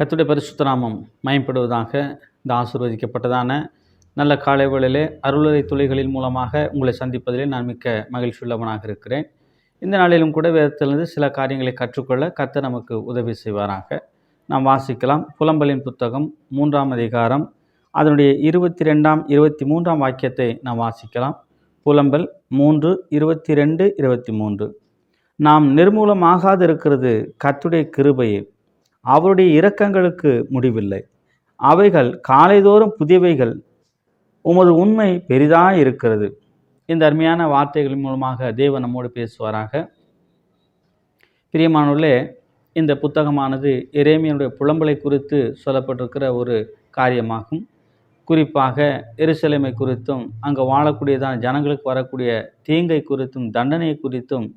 கர்த்தருடைய பரிசுத்த நாமம் மயப்படுவதாக. இந்த ஆசீர்வதிக்கப்பட்டதான நல்ல காலை வேளையிலே அருளுரை துளிகளின் மூலமாக உங்களை சந்திப்பதிலே நான் மிக்க மகிழ்ச்சியுள்ளவனாக இருக்கிறேன். இந்த நாளிலும் கூட வேதத்திலிருந்து சில காரியங்களை கற்றுக்கொள்ள கர்த்தர் நமக்கு உதவி செய்வாராக. நாம் வாசிக்கலாம். புலம்பலின் புத்தகம் 3ஆம் அதிகாரம் அதனுடைய 22ஆம் 23ஆம் வாக்கியத்தை நாம் வாசிக்கலாம். புலம்பல் 3, 22, 23. நாம் நிர்மூலமாகாதிருக்கிறது கர்த்தருடைய கிருபையே, அவருடைய இரக்கங்களுக்கு முடிவில்லை. அவைகள் காலைதோறும் புதியவைகள், உமது உண்மை பெரிதாக இருக்கிறது. இந்த அருமையான வார்த்தைகளின் மூலமாக தேவன் நம்மோடு பேசுவாராக. பிரியமானவர்களே, இந்த புத்தகமானது எரேமியாவுடைய புலம்பலை குறித்து சொல்லப்பட்டிருக்கிற ஒரு காரியமாகும். குறிப்பாக எருசலேமை குறித்தும் அங்கே வாழக்கூடியதான ஜனங்களுக்கு வரக்கூடிய தீங்கை குறித்தும் தண்டனை குறித்தும்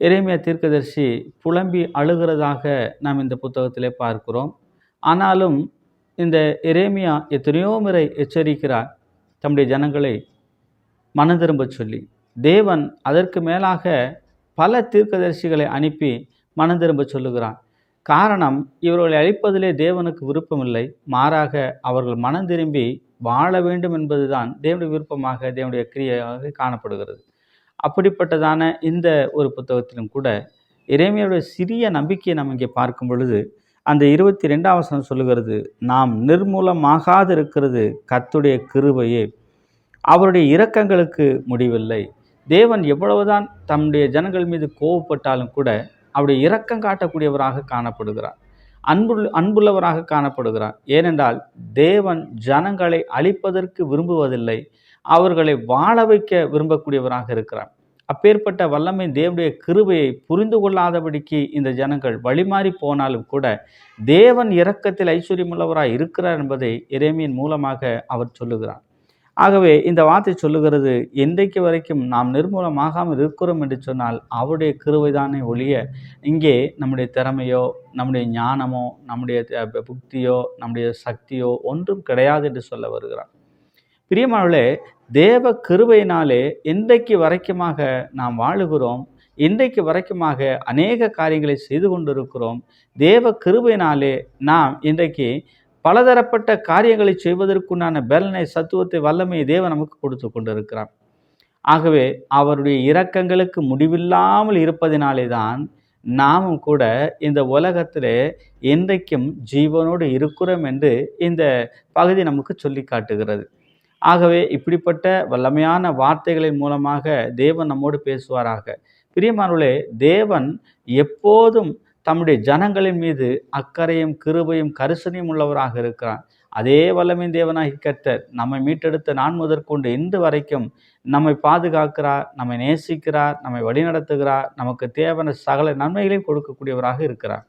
எரேமியா தீர்க்கதரிசி புலம்பி அழுகிறதாக நாம் இந்த புத்தகத்திலே பார்க்கிறோம். ஆனாலும் இந்த எரேமியா எத்தனையோ முறை எச்சரிக்கிறார் தம்முடைய ஜனங்களை மனம் திரும்ப சொல்லி. தேவன் அதற்கு மேலாக பல தீர்க்கதரிசிகளை அனுப்பி மனம் திரும்ப சொல்லுகிறான். காரணம், இவர்களை அழிப்பதிலே தேவனுக்கு விருப்பமில்லை, மாறாக அவர்கள் மனம் திரும்பி வாழ வேண்டும் என்பதுதான் தேவனுடைய விருப்பமாக, தேவனுடைய கிரியையாக காணப்படுகிறது. அப்படிப்பட்டதான இந்த ஒரு புத்தகத்திலும் கூட எரேமியாவுடைய சிறிய நம்பிக்கையை நாம் இங்கே பார்க்கும் பொழுது அந்த 22ஆம் வசனம் சொல்லுகிறது, நாம் நிர்மூலமாகாதிருக்கிறது கர்த்தருடைய கிருபையே, அவருடைய இரக்கங்களுக்கு முடிவில்லை. தேவன் எவ்வளவுதான் தம்முடைய ஜனங்கள் மீது கோபப்பட்டாலும் கூட அவருடைய இரக்கம் காட்டக்கூடியவராக காணப்படுகிறார், அன்புள்ளவராக காணப்படுகிறார். ஏனென்றால் தேவன் ஜனங்களை அழிப்பதற்கு விரும்புவதில்லை, அவர்களை வாழ வைக்க விரும்பக்கூடியவராக இருக்கிறார். அப்பேற்பட்ட வல்லமை தேவனுடைய கிருபையை புரிந்து கொள்ளாதபடிக்கு இந்த ஜனங்கள் வழிமாறி போனாலும் கூட தேவன் இரக்கத்தில் ஐஸ்வர்யமுள்ளவராய் இருக்கிறார் என்பதை எரேமியின் மூலமாக அவர் சொல்லுகிறார். ஆகவே இந்த வார்த்தை சொல்லுகிறது, என்றைக்கு வரைக்கும் நாம் நிர்மூலமாகாமல் இருக்கிறோம் என்று சொன்னால் அவருடைய கிருபைதானே ஒழிய இங்கே நம்முடைய திறமையோ, நம்முடைய ஞானமோ, நம்முடைய புக்தியோ, நம்முடைய சக்தியோ ஒன்றும் கிடையாது என்று சொல்ல வருகிறார். பிரியமானவர்களே, தேவ கிருபையினாலே இன்றைக்கு வரைக்குமாக நாம் வாழுகிறோம், இன்றைக்கு வரைக்குமாக அநேக காரியங்களை செய்து கொண்டிருக்கிறோம். தேவ கிருபையினாலே நாம் இன்றைக்கு பலதரப்பட்ட காரியங்களை செய்வதற்குண்டான பலனை, சத்துவத்தை, வல்லமையை தேவன் நமக்கு கொடுத்து கொண்டிருக்கிறார். ஆகவே அவருடைய இரக்கங்களுக்கு முடிவில்லாமல் இருப்பதினாலே தான் நாமும் கூட இந்த உலகத்திலே இன்றைக்கும் ஜீவனோடு இருக்கிறோம் என்று இந்த பகுதி நமக்கு சொல்லி காட்டுகிறது. ஆகவே இப்படிப்பட்ட வல்லமையான வார்த்தைகளின் மூலமாக தேவன் நம்மோடு பேசுவாராக. பிரியமானவர்களே, தேவன் எப்போதும் தம்முடைய ஜனங்களின் மீது அக்கறையும் கிருபையும் கரிசனையும் உள்ளவராக இருக்கிறார். அதே வல்லமை தேவனாகி கர்த்தர் நம்மை மீட்டெடுத்த நான் முதற்கொண்டு இன்று வரைக்கும் நம்மை பாதுகாக்கிறார், நம்மை நேசிக்கிறார், நம்மை வழிநடத்துகிறார், நமக்கு தேவையான சகல நன்மைகளையும் கொடுக்கக்கூடியவராக இருக்கிறார்.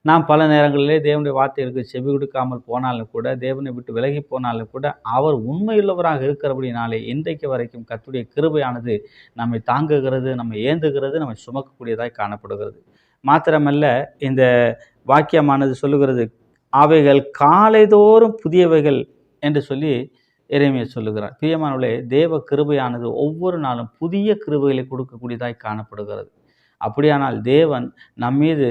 நாம் பல நேரங்களிலே தேவனுடைய வார்த்தைகளுக்கு செவி கொடுக்காமல் போனாலும் கூட, தேவனை விட்டு விலகி போனாலும் கூட அவர் உண்மையுள்ளவராக இருக்கிறபடினாலே இன்றைக்கு வரைக்கும் கர்த்தருடைய கிருபையானது நம்மை தாங்குகிறது, நம்மை ஏந்துகிறது, நம்மை சுமக்கக்கூடியதாய் காணப்படுகிறது. மாத்திரமல்ல, இந்த வாக்கியமானது சொல்லுகிறது, அவைகள் காலைதோறும் புதியவைகள் என்று சொல்லி எரேமியா சொல்லுகிறார். பிரியமானவர்களே, தேவ கிருபையானது ஒவ்வொரு நாளும் புதிய கிருபைகளை கொடுக்கக்கூடியதாய் காணப்படுகிறது. அப்படியானால் தேவன் நம்மீது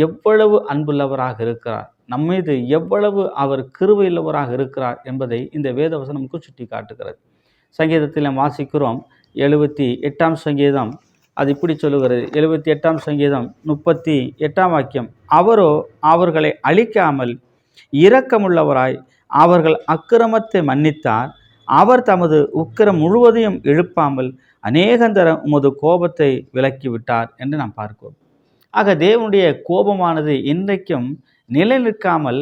எவ்வளவு அன்புள்ளவராக இருக்கிறார், நம்மீது எவ்வளவு அவர் கிருபையுள்ளவராக இருக்கிறார் என்பதை இந்த வேதவசனம் நமக்கு சுட்டி காட்டுகிறது. சங்கீதத்தில் நாம் வாசிக்கிறோம், 78ஆம் சங்கீதம் அது இப்படி சொல்லுகிறது. 78ஆம் சங்கீதம் 38ஆம் வாக்கியம், அவரோ அவர்களை அழிக்காமல் இரக்கமுள்ளவராய் அவர்கள் அக்கிரமத்தை மன்னித்தார், அவர் தமது உக்கிரம் முழுவதையும் எழுப்பாமல் அநேகந்தரம் உமது கோபத்தை விலக்கிவிட்டார் என்று நாம் பார்க்கிறோம். ஆக தேவனுடைய கோபமானது இன்றைக்கும் நிலை நிற்காமல்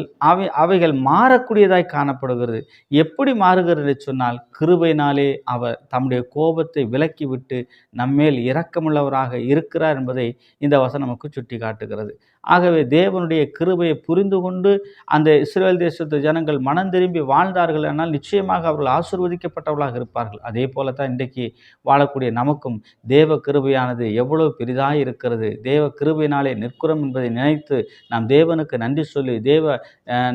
அவைகள் மாறக்கூடியதாய் காணப்படுகிறது. எப்படி மாறுகிறது சொன்னால், கிருபையினாலே அவர் தம்முடைய கோபத்தை விலக்கிவிட்டு நம்மேல் இரக்கமுள்ளவராக இருக்கிறார் என்பதை இந்த வசனம் நமக்கு சுட்டி காட்டுகிறது. ஆகவே தேவனுடைய கிருபையை புரிந்து கொண்டு அந்த இஸ்ரவேல் தேசத்து ஜனங்கள் மனம் திரும்பி வாழ்ந்தார்கள் ஆனால் நிச்சயமாக அவர்கள் ஆசீர்வதிக்கப்பட்டவர்களாக இருப்பார்கள். அதே போல தான் இன்றைக்கு வாழக்கூடிய நமக்கும் தேவ கிருபையானது எவ்வளவு பெரிதாக இருக்கிறது. தேவ கிருபையினாலே நிற்கிறோம் என்பதை நினைத்து நாம் தேவனுக்கு நன்றி சொல்லி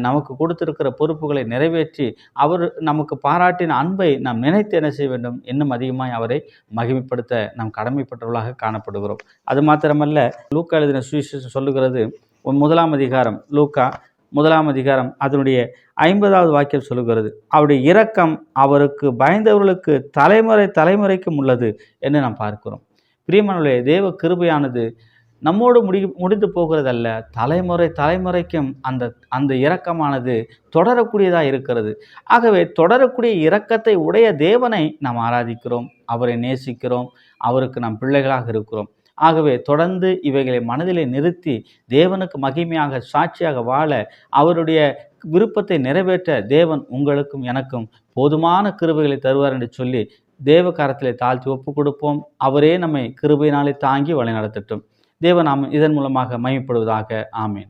நமக்கு கொடுத்திருக்கிற பொறுப்புகளை நிறைவேற்றி அவர் நமக்கு பாராட்டின அன்பை நாம் நினைத்து என்ன செய்ய வேண்டும், இன்னும் அதிகமாய் அவரை மகிமைப்படுத்த நாம் கடமைப்பட்டவர்களாக காணப்படுகிறோம். அது மாத்திரமல்ல, லூக்கா எழுதின சுவிசேஷம் சொல்லுகிறது, முதலாம் அதிகாரம் லூக்கா முதலாம் அதிகாரம் அதனுடைய 50வது வாக்கியம் சொல்லுகிறது, அவருடைய இரக்கம் அவருக்கு பயந்தவர்களுக்கு தலைமுறை தலைமுறைக்கும் உள்ளது என்று நாம் பார்க்கிறோம். பிரியமானவர்களே, தேவ கிருபையானது நம்மோடு முடிந்து போகிறதல்ல, தலைமுறை தலைமுறைக்கும் அந்த அந்த இரக்கமானது தொடரக்கூடியதாக இருக்கிறது. ஆகவே தொடரக்கூடிய இரக்கத்தை உடைய தேவனை நாம் ஆராதிக்கிறோம், அவரை நேசிக்கிறோம், அவருக்கு நாம் பிள்ளைகளாக இருக்கிறோம். ஆகவே தொடர்ந்து இவைகளை மனதிலே நிறுத்தி தேவனுக்கு மகிமையாக சாட்சியாக வாழ, அவருடைய விருப்பத்தை நிறைவேற்ற தேவன் உங்களுக்கும் எனக்கும் போதுமான கிருபைகளை தருவார் என்று சொல்லி தேவ கரத்திலே தாழ்த்தி ஒப்பு கொடுப்போம். அவரே நம்மை கிருபையினாலே தாங்கி வழிநடத்தட்டும். தேவன் இதன் மூலமாக மகிமைப்படுவதாக. ஆமேன்.